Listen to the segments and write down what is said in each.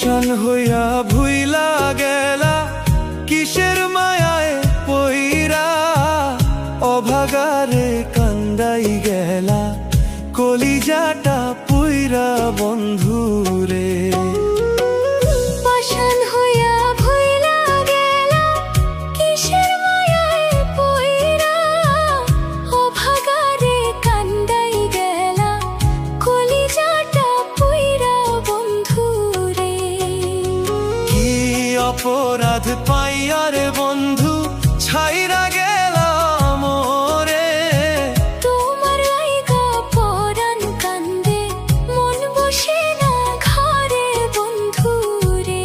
পাষাণ হইয়া ভুইলা গেলা কিসের মায়ায় পইরা, অভাগারে কান্দাই গেলা কলিজাটা পুইরা বন্ধুরে। পাষাণ হইয়া ভুইলা গেলা কিসের মায়ায় পইরা, অভাগারে কান্দাই গেলা কলিজাটা পুইরা বন্ধুরে। কি অপরাধ পাইয়া রে বন্ধু ছাইরা গেলা মোরে, তোমার লাইগা পরাণ কান্দে মন বসে না ঘরে বন্ধুরে।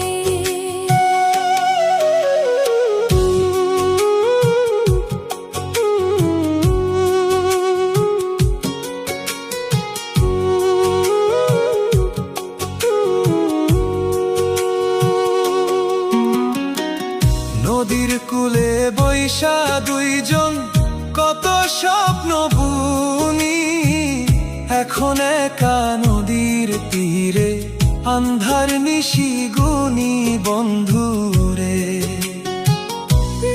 নদীর কূলে বৈশা দুইজন কত স্বপ্ন বুনি, এখন একা নদীর তীরে আন্ধার নিশি গুনি বন্ধুরে।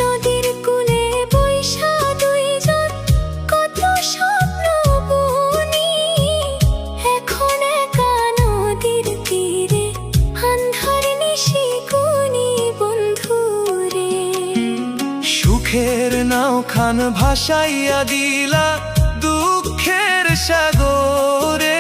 নদীর কূলে বৈশা দুইজন কত স্বপ্ন বুনি, এখন একা নদীর তীরে আন্ধার নিশি গুনি বন্ধুরে। সুখের নাও খান ভাসাইয়া দিলা দুঃখের সাগরে,